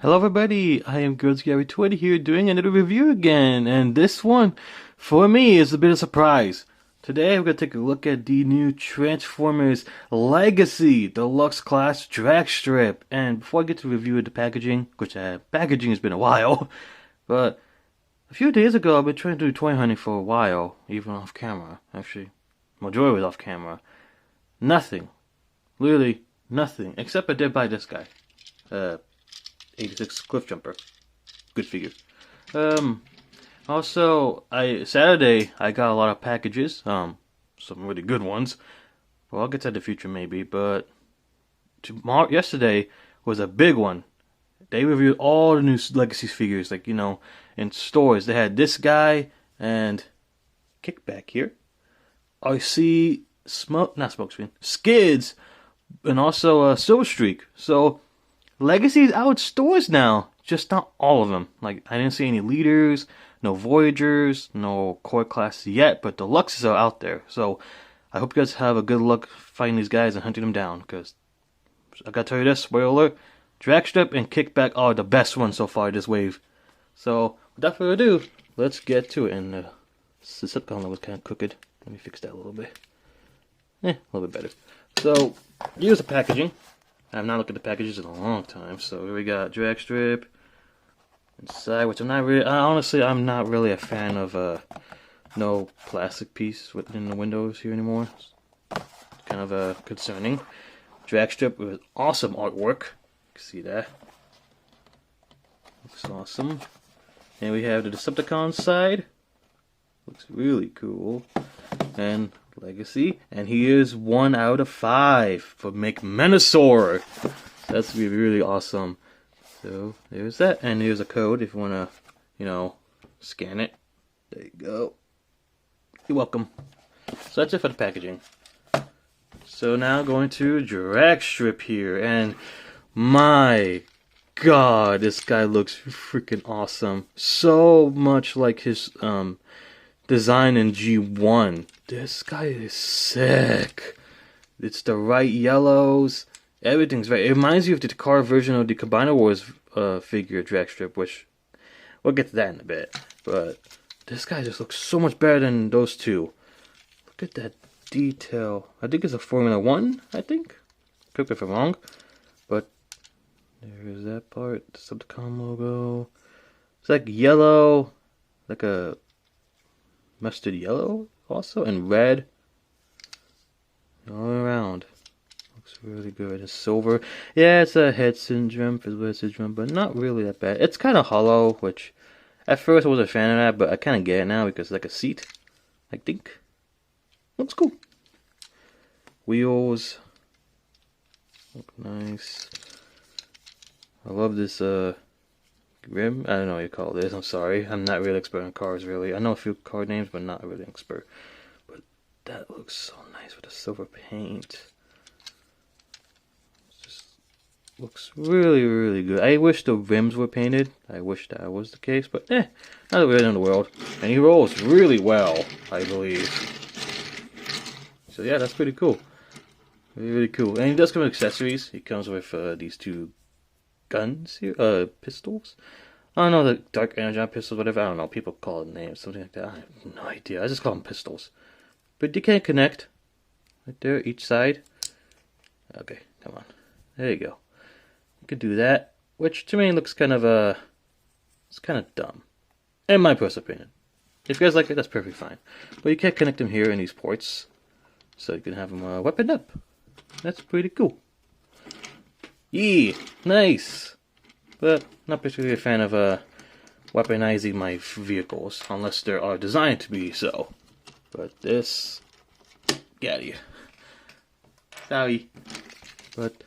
Hello everybody, I am Girls20 here doing another review again, and this one, for me, is a bit of a surprise. Today we're going to take a look at the new Transformers Legacy Deluxe Class Dragstrip. And before I get to review the packaging, which packaging has been a while, but a few days ago I've been trying to do toy hunting for a while, even off camera. Actually, majority was off camera. Nothing. Literally nothing, except I did buy this guy. 86 Cliff Jumper. Good figure. Also, Saturday I got a lot of packages. Some really good ones. Well, I'll get to that in the future maybe, but yesterday was a big one. They reviewed all the new Legacy figures, like, in stores. They had this guy and Kickback here. I see not Smokescreen, Skids, and also Silver Streak. So Legacy's out stores now, just not all of them. Like, I didn't see any leaders, no Voyagers, no core classes yet, but Deluxes are out there. So I hope you guys have a good luck finding these guys and hunting them down, because I gotta tell you this, spoiler alert, Dragstrip and Kickback are the best ones so far this wave. So without further ado, let's get to it. And the Stunitcons was kind of crooked. Let me fix that a little bit. A little bit better. So here's the packaging. I've not looked at the packages in a long time. So here we got Dragstrip inside, which I'm not really. Honestly, I'm not really a fan of no plastic piece within the windows here anymore. It's kind of concerning. Dragstrip with awesome artwork. You can see that. Looks awesome. And we have the Decepticons side. Looks really cool. And Legacy, and he is 1 out of 5 for McMenosaur. That's gonna be really awesome. So there's that, and here's a code if you wanna, scan it. There you go. You're welcome. So that's it for the packaging. So now going to Dragstrip here, and my God, this guy looks freaking awesome. So much like his design in G1. This guy is sick. It's the right yellows. Everything's right. It reminds you of the car version of the Combiner Wars figure Dragstrip, which we'll get to that in a bit. But this guy just looks so much better than those two. Look at that detail. I think it's a Formula 1, I think. Correct me if I'm wrong. But there's that part. The Subcom logo. It's like yellow. Like a mustard yellow also, and red all around. Looks really good. It's silver. Yeah, it's a head syndrome, physical head syndrome, but not really that bad. It's kind of hollow, which at first I wasn't a fan of that, but I kind of get it now because it's like a seat, I think. Looks cool. Wheels look nice. I love this rim? I don't know what you call this. I'm sorry. I'm not really expert on cars, really. I know a few car names, but not really an expert. But that looks so nice with the silver paint. It just looks really, really good. I wish the rims were painted. I wish that was the case, but not the way in the world. And he rolls really well, I believe. So yeah, that's pretty cool. Really, really cool. And he does come with accessories. He comes with these two guns here, pistols. I don't know, the dark energon pistols, whatever. I don't know. People call it names, something like that. I have no idea. I just call them pistols. But you can connect right there, each side. Okay, come on. There you go. You could do that, which to me looks kind of it's kind of dumb, in my personal opinion. If you guys like it, that's perfectly fine. But you can't connect them here in these ports, so you can have them weaponed up. That's pretty cool. Yeah, nice. But not particularly a fan of weaponizing my vehicles, unless they are designed to be so. But this, get out of here. Sorry. But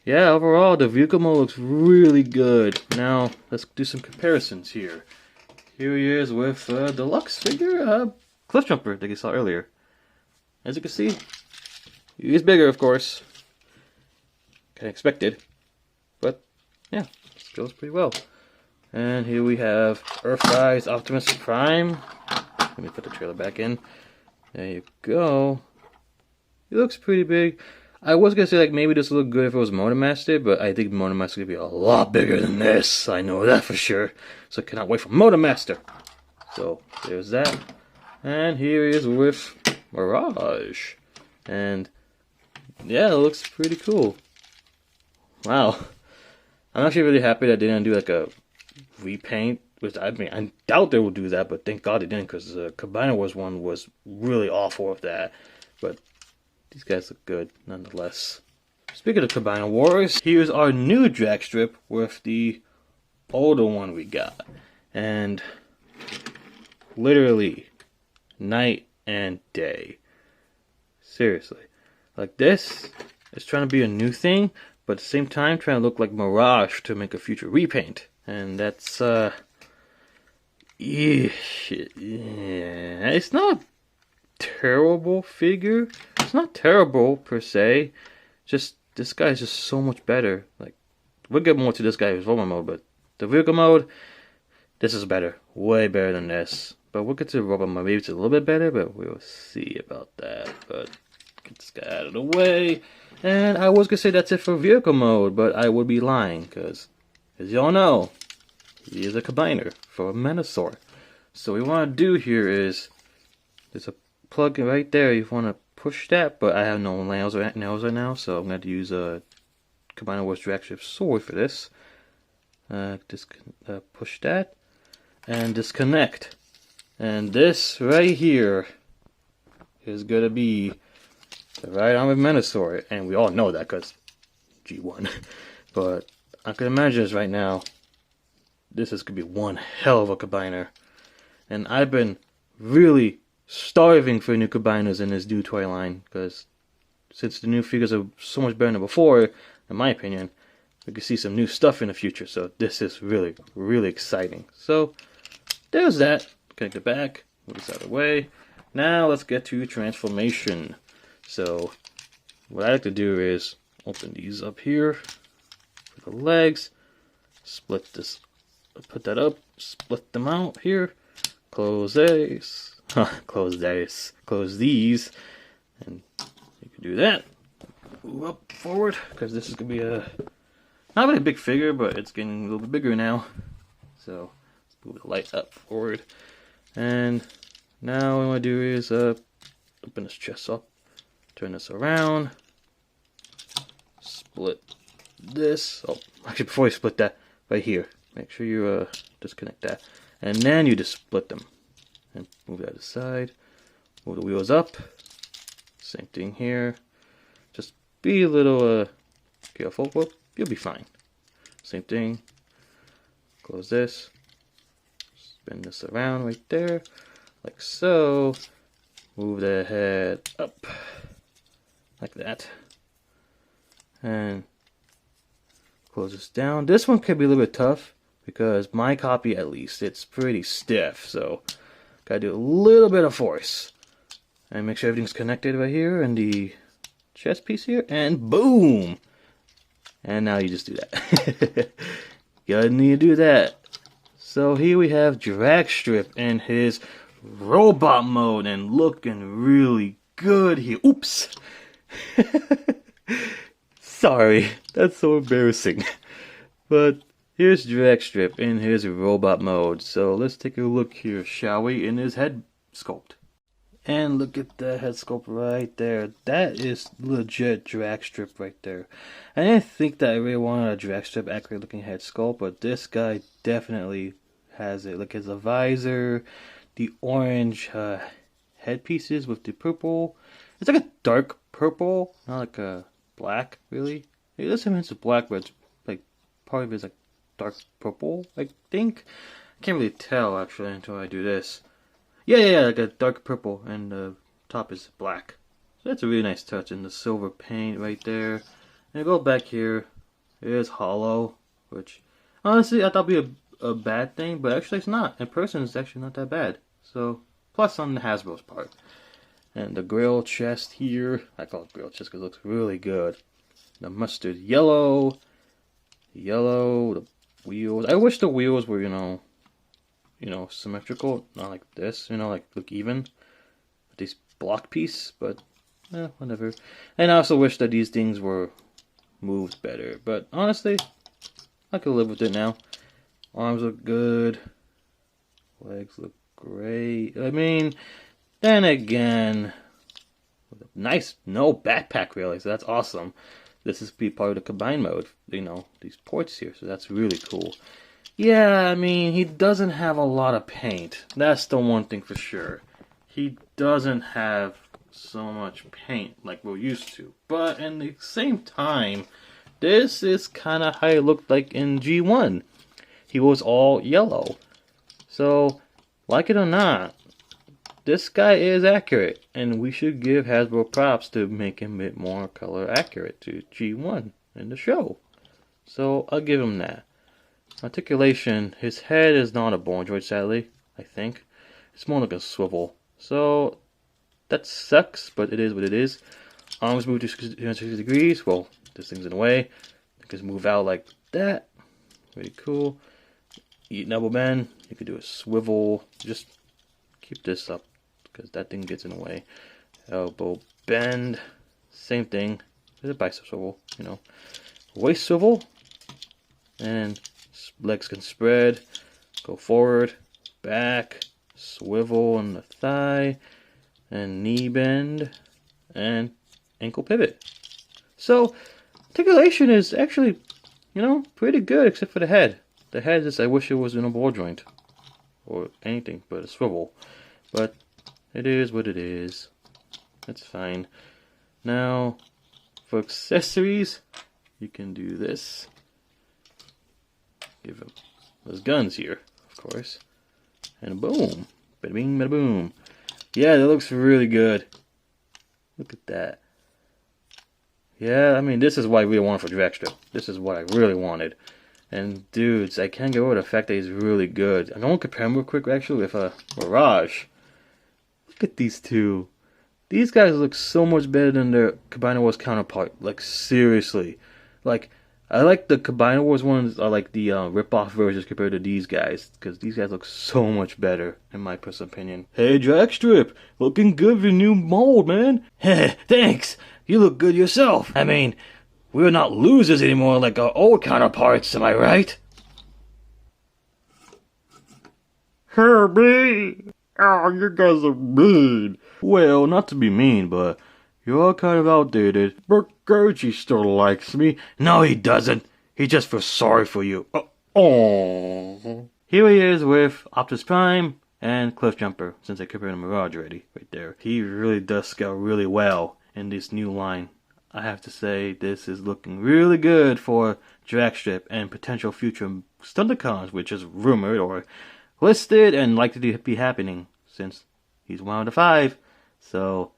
yeah, overall the vehicle mode looks really good. Now let's do some comparisons here. Here he is with Deluxe figure, Cliff Jumper that you saw earlier. As you can see, he is bigger, of course. Kind of expected, but yeah, this goes pretty well. And here we have Earth-size Optimus Prime. Let me put the trailer back in. There you go. He looks pretty big. I was gonna say like maybe this would look good if it was Motor Master, but I think Motor Master is gonna be a lot bigger than this. I know that for sure. So I cannot wait for Motor Master. So there's that. And here he is with Mirage. And yeah, it looks pretty cool. Wow. I'm actually really happy that they didn't do like a repaint. Which I mean, I doubt they will do that, but thank God they didn't, because the Combiner Wars one was really awful with that. But these guys look good nonetheless. Speaking of Combiner Wars, here's our new Dragstrip with the older one we got. And literally, night and day. Seriously. Like this is trying to be a new thing, but at the same time trying to look like Mirage to make a future repaint. And that's, yeah, it's not a terrible figure. It's not terrible per se. Just this guy is just so much better. Like we'll get more to this guy with Robot mode, but the vehicle mode, this is better, way better than this. But we'll get to the Robot mode. Maybe it's a little bit better, but we'll see about that. But get this guy out of the way. And I was gonna say that's it for vehicle mode, but I would be lying because, as y'all know, he is a combiner for a Menosaur. So what we want to do here is, there's a plug right there. You want to push that, but I have no nails right now, so I'm going to use a Combiner Wars Dragstrip sword for this. Push that and disconnect. And this right here is going to be the right arm of Menosaur, and we all know that because G1. But I can imagine this right now. This is going to be one hell of a combiner. And I've been really starving for new combiners in this new toy line, because since the new figures are so much better than before, in my opinion, we can see some new stuff in the future. So this is really, really exciting. So there's that. Connect it back, move this out of the way. Now let's get to transformation. So what I like to do is open these up here for the legs, split this, put that up, split them out here, close these, close these, and you can do that. Move up forward, because this is gonna be a not really a big figure, but it's getting a little bit bigger now. So let's move the light up forward, and now what I want to do is open this chest up, turn this around, split this. Oh, actually, before you split that, right here, make sure you disconnect that, and then you just split them and move that aside. Move the wheels up. Same thing here. Just be a little careful. Whoop, you'll be fine. Same thing. Close this. Spin this around right there, like so. Move the head up, like that, and close this down. This one could be a little bit tough because my copy, at least, it's pretty stiff. So gotta do a little bit of force and make sure everything's connected right here and the chest piece here, and boom. And now you just do that. You need to do that. So here we have Dragstrip in his robot mode and looking really good here. Oops. Sorry, that's so embarrassing. But here's Dragstrip in his robot mode. So let's take a look here, shall we, in his head sculpt. And look at that head sculpt right there. That is legit Dragstrip right there. I didn't think that I really wanted a Dragstrip accurate looking head sculpt, but this guy definitely has it. Look at the visor, the orange headpieces with the purple. It's like a dark purple, not like a black, really. It does have hints of black, but it's like part of it is like dark purple, I think. I can't really tell actually until I do this. Yeah, like a dark purple, and the top is black. So that's a really nice touch. And the silver paint right there. And go back here, it is hollow, which honestly I thought would be a bad thing, but actually it's not. In person, it's actually not that bad. So plus on the Hasbro's part. And the grill chest here, I call it grill chest because it looks really good. The mustard yellow, the wheels. I wish the wheels were, you know, symmetrical, not like this, like look even with this block piece, but whatever. And I also wish that these things were moved better. But honestly, I could live with it now. Arms look good. Legs look great. I mean, then again, nice, no backpack really, so that's awesome. This is be part of the combine mode, you know, these ports here, so that's really cool. Yeah, I mean, he doesn't have a lot of paint. That's the one thing for sure. He doesn't have so much paint like we're used to. But at the same time, this is kind of how it looked like in G1. He was all yellow. So, like it or not, this guy is accurate. And we should give Hasbro props to make him a bit more color accurate to G1 in the show. So, I'll give him that. Articulation, his head is not a bone joint, sadly, I think. It's more like a swivel. So, that sucks, but it is what it is. Arms move to 360 degrees. Well, this thing's in the way. You can move out like that. Pretty cool. Eat elbow bend. You can do a swivel. Just keep this up, because that thing gets in the way. Elbow bend. Same thing. There's a bicep swivel, you know. Waist swivel. And legs can spread, go forward, back, swivel on the thigh, and knee bend, and ankle pivot. So, articulation is actually, you know, pretty good except for the head. The head is, I wish it was in a ball joint, or anything but a swivel. But, it is what it is. It's fine. Now, for accessories, you can do this. Give him those guns here, of course. And boom. Bada bing, bada boom. Yeah, that looks really good. Look at that. Yeah, I mean, this is what I really wanted for Dragstrip. This is what I really wanted. And dudes, I can't get over the fact that he's really good. I'm going to compare him real quick, actually, with Mirage. Look at these two. These guys look so much better than their Combiner Wars counterpart. Like, seriously. Like, I like the Combiner Wars ones are like the rip-off versions compared to these guys, because these guys look so much better, in my personal opinion. Hey, Dragstrip, looking good with your new mold, man. Heh, thanks. You look good yourself. I mean, we're not losers anymore like our old counterparts, am I right? Herbie! Oh, you guys are mean. Well, not to be mean, but you're all kind of outdated. Burgerji still likes me. No, he doesn't. He just feels sorry for you. Oh. Here he is with Optimus Prime and Cliffjumper, since I compared him to Mirage already, right there. He really does scale really well in this new line. I have to say, this is looking really good for Dragstrip and potential future Stunitcons, which is rumored or listed and likely to be happening, since he's one of the 5. So,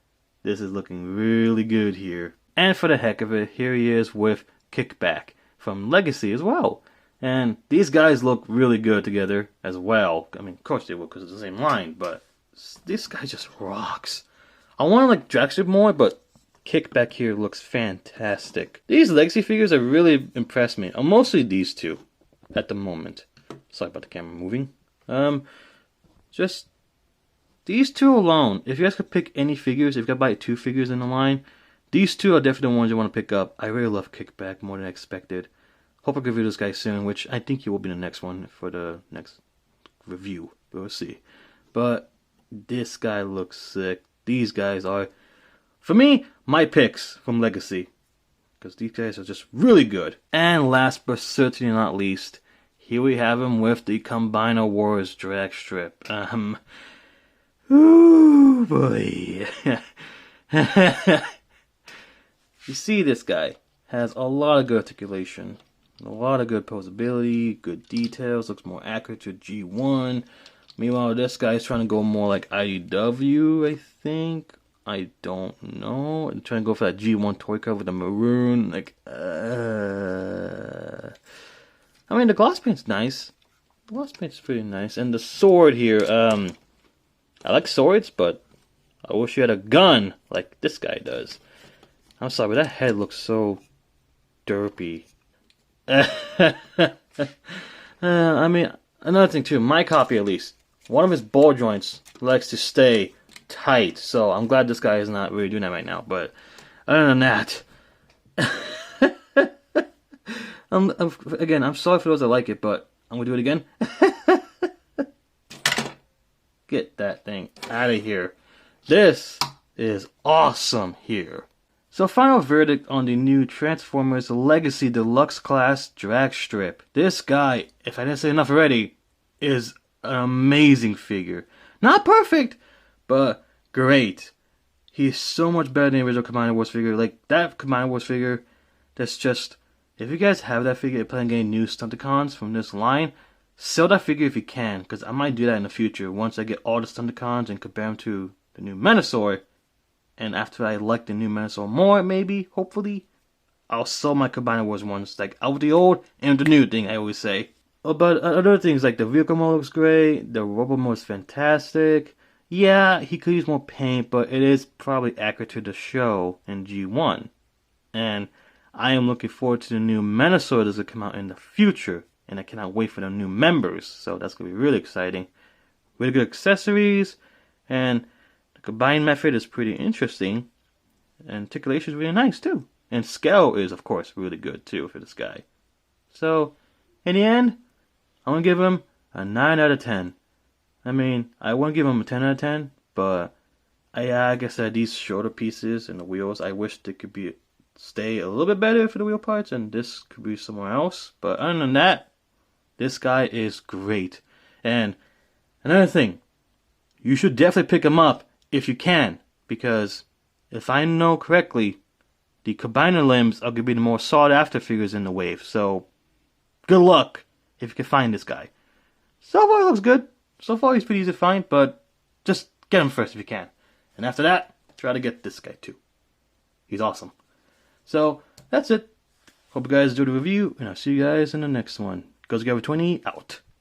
this is looking really good here. And for the heck of it, here he is with Kickback from Legacy as well. And these guys look really good together as well. I mean, of course they will because it's the same line, but this guy just rocks. I want to like Dragstrip more, but Kickback here looks fantastic. These Legacy figures have really impressed me. Mostly these two at the moment. Sorry about the camera moving. Just these two alone. If you guys could pick any figures, if you could buy 2 figures in the line, these two are definitely the ones you want to pick up. I really love Kickback more than I expected. Hope I'll review this guy soon, which I think he will be the next one for the next review. We'll see. But this guy looks sick. These guys are, for me, my picks from Legacy. Because these guys are just really good. And last but certainly not least, here we have him with the Combiner Wars Dragstrip. Ooh boy. You see, this guy has a lot of good articulation, a lot of good posability, good details, looks more accurate to G1. Meanwhile, this guy's trying to go more like IDW, I think. I don't know. I'm trying to go for that G1 toy cover with the maroon. Like, I mean, the gloss paint's nice. The gloss paint's pretty nice. And the sword here, I like swords, but I wish you had a gun like this guy does. I'm sorry, but that head looks so derpy. I mean, another thing too, my copy at least, one of his ball joints likes to stay tight. So I'm glad this guy is not really doing that right now. But other than that, again, I'm sorry for those that like it, but I'm gonna do it again. Get that thing out of here. This is awesome here. So final verdict on the new Transformers Legacy Deluxe Class Dragstrip. This guy, if I didn't say enough already, is an amazing figure. Not perfect, but great. He's so much better than the original Combiner Wars figure. Like, that Combiner Wars figure, that's just... If you guys have that figure and plan on getting new Stunticons from this line, sell that figure if you can, because I might do that in the future once I get all the Stunticons and compare them to the new Menasor. And after I like the new Menasor more, maybe, hopefully, I'll sell my Combiner Wars ones, like out with the old and the new thing, I always say. But other things, like the vehicle mode looks great, the robot mode is fantastic. Yeah, he could use more paint, but it is probably accurate to the show in G1. And I am looking forward to the new Menasor that's going to come out in the future. And I cannot wait for the new members, so that's going to be really exciting. Really good accessories, and the combine method is pretty interesting. And articulation is really nice too. And scale is, of course, really good too for this guy. So, in the end, I'm going to give him a 9 out of 10. I mean, I wouldn't give him a 10 out of 10, but I guess these shorter pieces and the wheels, I wish they could stay a little bit better for the wheel parts, and this could be somewhere else. But other than that, this guy is great. And another thing, you should definitely pick him up if you can, because if I know correctly, the Combiner limbs are going to be the more sought after figures in the wave. So, good luck if you can find this guy. So far, he looks good. So far, he's pretty easy to find, but just get him first if you can. And after that, try to get this guy too. He's awesome. So, that's it. Hope you guys enjoyed the review, and I'll see you guys in the next one. Goes Together 20 out.